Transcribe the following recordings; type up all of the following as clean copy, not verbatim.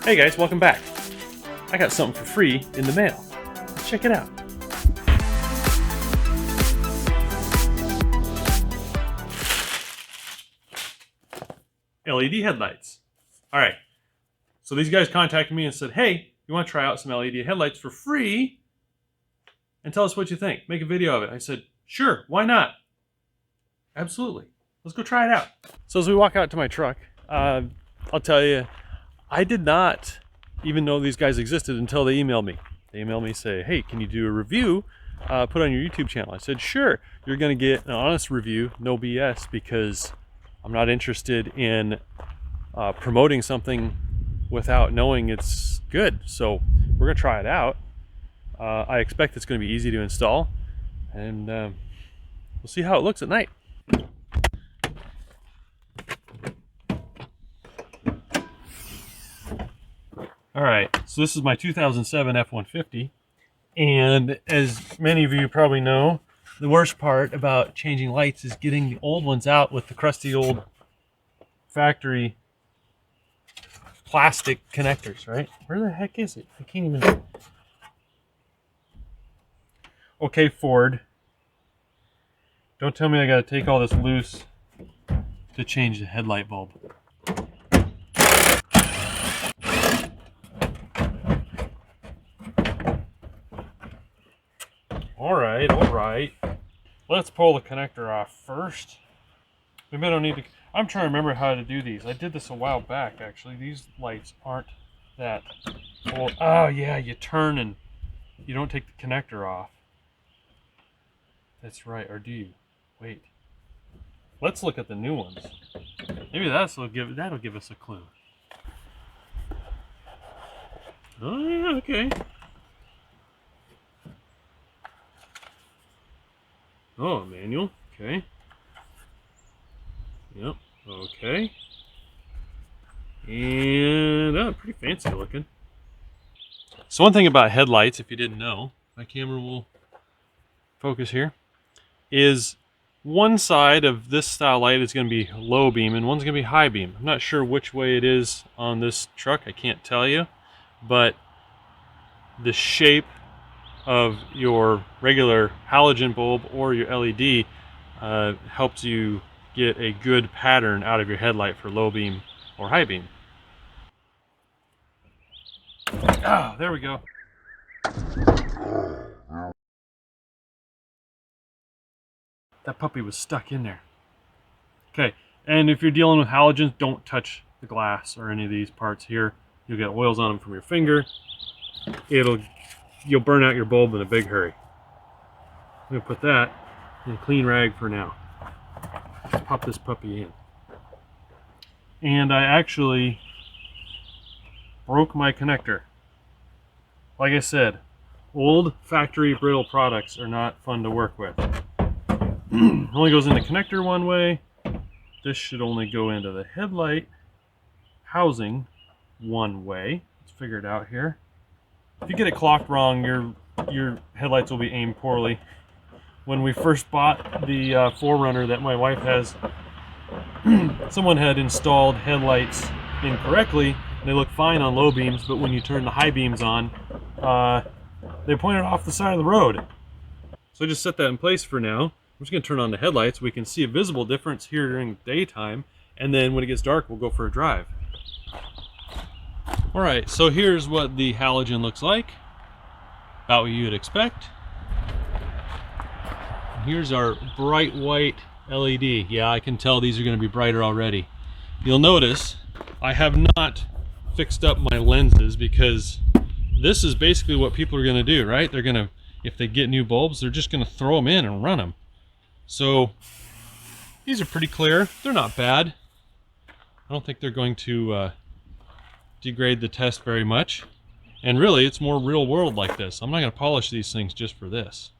Hey guys, welcome back. I got something for free in the mail. Check it out. LED headlights. All right. So these guys contacted me and said, hey, you want to try out some LED headlights for free? And tell us what you think. Make a video of it. I said, sure, why not? Absolutely. Let's go try it out. So as we walk out to my truck, I'll tell you, I did not even know these guys existed until they emailed me. They emailed me, say, hey, can you do a review, put on your YouTube channel? I said, sure. You're going to get an honest review, no BS, because I'm not interested in promoting something without knowing it's good. So we're going to try it out. I expect it's going to be easy to install, and we'll see how it looks at night. All right, so this is my 2007 F-150, and as many of you probably know, the worst part about changing lights is getting the old ones out with the crusty old factory plastic connectors, right? Where the heck is it? I can't even... Okay, Ford, don't tell me I gotta take all this loose to change the headlight bulb. All right. Let's pull the connector off first. Maybe I don't need to... I'm trying to remember how to do these. I did this a while back, actually. These lights aren't that old. Oh, yeah, you turn and you don't take the connector off. That's right, or do you? Wait. Let's look at the new ones. Maybe that'll give us a clue. Oh, yeah, okay. Oh, manual. Okay. Yep. Okay. And pretty fancy looking. So one thing about headlights, if you didn't know, my camera will focus here, is one side of this style light is going to be low beam and one's going to be high beam. I'm not sure which way it is on this truck. I can't tell you, but the shape of your regular halogen bulb or your LED helps you get a good pattern out of your headlight for low beam or high beam. Ah, there we go. That puppy was stuck in there. Okay, and if you're dealing with halogens, don't touch the glass or any of these parts here. You'll get oils on them from your finger. You'll burn out your bulb in a big hurry. I'm gonna put that in a clean rag for now. Let's pop this puppy in. And I actually broke my connector. Like I said, old factory brittle products are not fun to work with. It only goes in the connector one way. This should only go into the headlight housing one way. Let's figure it out here. If you get it clocked wrong, your headlights will be aimed poorly. When we first bought the 4Runner that my wife has, someone had installed headlights incorrectly. They look fine on low beams, but when you turn the high beams on, they pointed off the side of the road. So I just set that in place for now. I'm just going to turn on the headlights. We can see a visible difference here during the daytime, and then when it gets dark, we'll go for a drive. All right, so here's what the halogen looks like. About what you'd expect. Here's our bright white LED. Yeah, I can tell these are going to be brighter already. You'll notice I have not fixed up my lenses because this is basically what people are going to do, right? They're going to, if they get new bulbs, they're just going to throw them in and run them. So these are pretty clear. They're not bad. I don't think they're going to degrade the test very much. And really, it's more real world like this. I'm not going to polish these things just for this,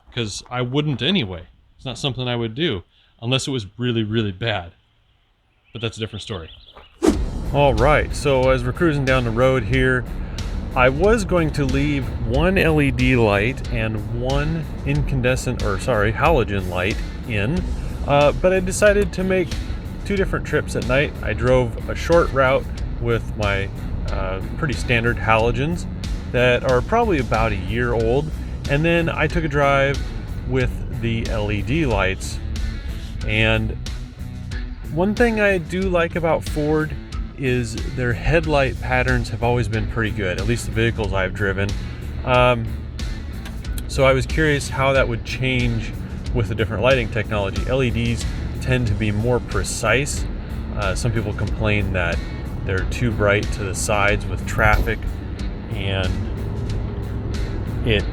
because I wouldn't anyway. It's not something I would do unless it was really, really bad. But that's a different story. All right, so as we're cruising down the road here, I was going to leave one LED light and one halogen light in, but I decided to make two different trips at night. I drove a short route with my pretty standard halogens that are probably about a year old. And then I took a drive with the LED lights. And one thing I do like about Ford is their headlight patterns have always been pretty good, at least the vehicles I've driven. So I was curious how that would change with the different lighting technology. LEDs tend to be more precise. Some people complain that they're too bright to the sides with traffic, and it,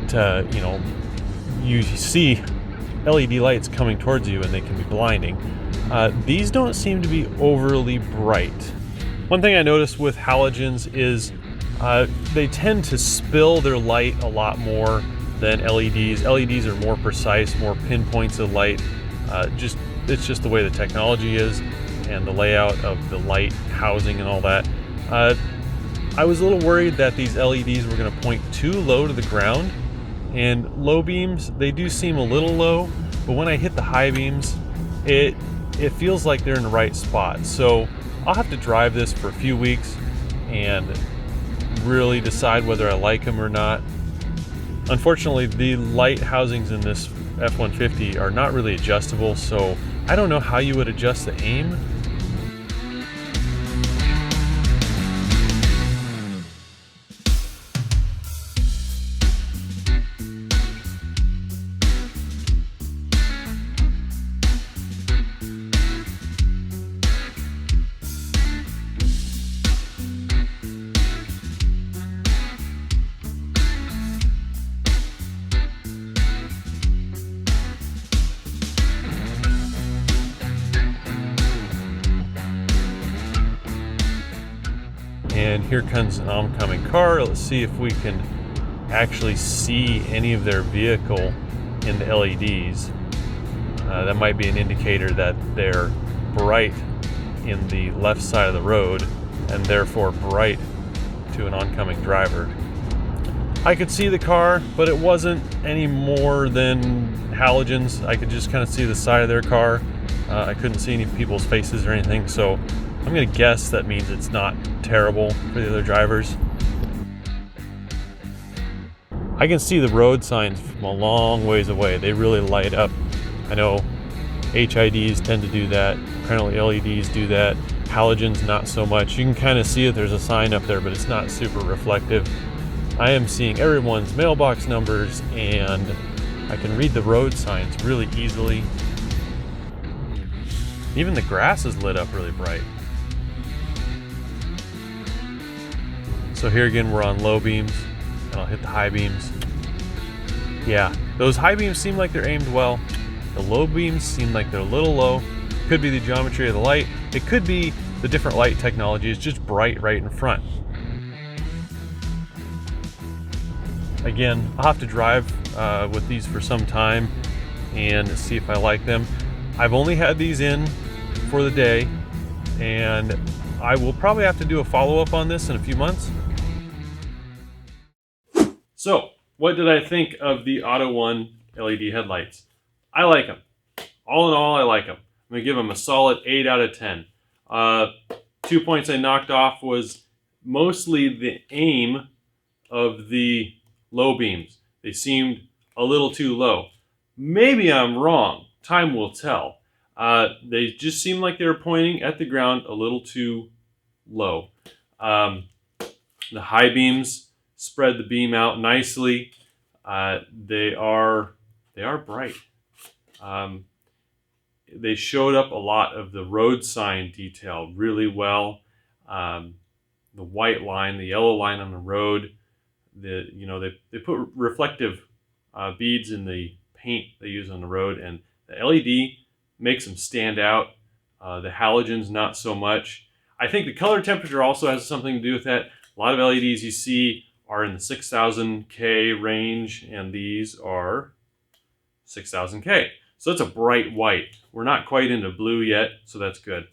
you see LED lights coming towards you and they can be blinding. These don't seem to be overly bright. One thing I noticed with halogens is they tend to spill their light a lot more than LEDs. LEDs are more precise, more pinpoints of light. It's just the way the technology is and the layout of the light housing and all that. I was a little worried that these LEDs were going to point too low to the ground, and low beams, they do seem a little low, but when I hit the high beams, it feels like they're in the right spot. So I'll have to drive this for a few weeks and really decide whether I like them or not. Unfortunately, the light housings in this F-150 are not really adjustable, so I don't know how you would adjust the aim. And here comes an oncoming car. Let's see if we can actually see any of their vehicle in the LEDs. That might be an indicator that they're bright in the left side of the road and therefore bright to an oncoming driver. I could see the car, but it wasn't any more than halogens. I could just kind of see the side of their car. I couldn't see any people's faces or anything, so I'm gonna guess that means it's not terrible for the other drivers. I can see the road signs from a long ways away. They really light up. I know HIDs tend to do that. Apparently LEDs do that. Halogens, not so much. You can kind of see if there's a sign up there, but it's not super reflective. I am seeing everyone's mailbox numbers, and I can read the road signs really easily. Even the grass is lit up really bright. So here again, we're on low beams, and I'll hit the high beams. Yeah, those high beams seem like they're aimed well. The low beams seem like they're a little low. Could be the geometry of the light. It could be the different light technology is just bright right in front. Again, I'll have to drive with these for some time and see if I like them. I've only had these in for the day, and I will probably have to do a follow-up on this in a few months. So, what did I think of the AUTOONE LED headlights? I like them. All in all, I like them. I'm going to give them a solid 8 out of 10. 2 points I knocked off was mostly the aim of the low beams. They seemed a little too low. Maybe I'm wrong. Time will tell. They just seemed like they were pointing at the ground a little too low. The high beams spread the beam out nicely. They are bright. They showed up a lot of the road sign detail really well. The white line, the yellow line on the road. They put reflective beads in the paint they use on the road, and the LED makes them stand out. The halogens, not so much. I think the color temperature also has something to do with that. A lot of LEDs you see are in the 6000K range, and these are 6000K. So it's a bright white. We're not quite into blue yet, so that's good.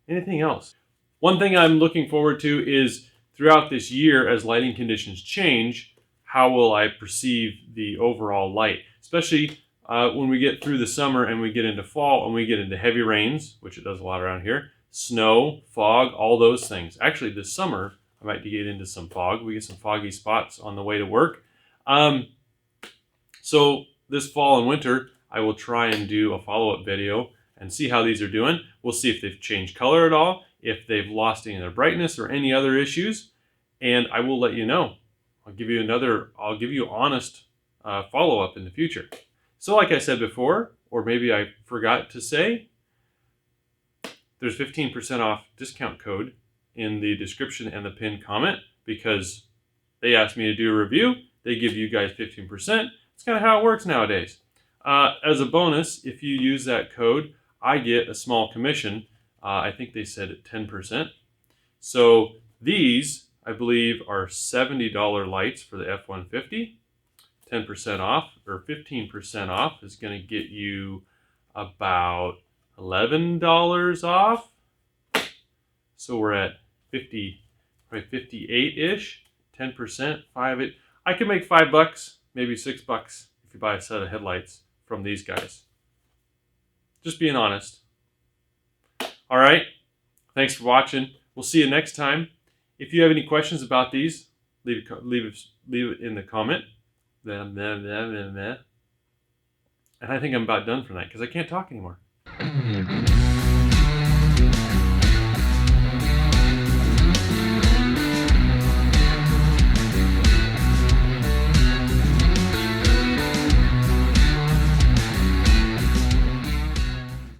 Anything else? One thing I'm looking forward to is throughout this year, as lighting conditions change, how will I perceive the overall light? Especially when we get through the summer and we get into fall and we get into heavy rains, which it does a lot around here. snow, fog, all those things. Actually, this summer, I might get into some fog. We get some foggy spots on the way to work. So this fall and winter, I will try and do a follow-up video and see how these are doing. We'll see if they've changed color at all, if they've lost any of their brightness or any other issues, and I will let you know. I'll give you honest follow-up in the future. So like I said before, or maybe I forgot to say, there's 15% off discount code in the description and the pinned comment because they asked me to do a review. They give you guys 15%. It's kind of how it works nowadays. As a bonus, if you use that code, I get a small commission. I think they said at 10%. So these, I believe, are $70 lights for the F-150. 10% off, or 15% off, is going to get you about $11 off. So we're at 50, probably 58-ish. 10%, I could make $5, maybe $6 if you buy a set of headlights from these guys. Just being honest. All right. Thanks for watching. We'll see you next time. If you have any questions about these, leave it in the comment. And I think I'm about done for tonight because I can't talk anymore.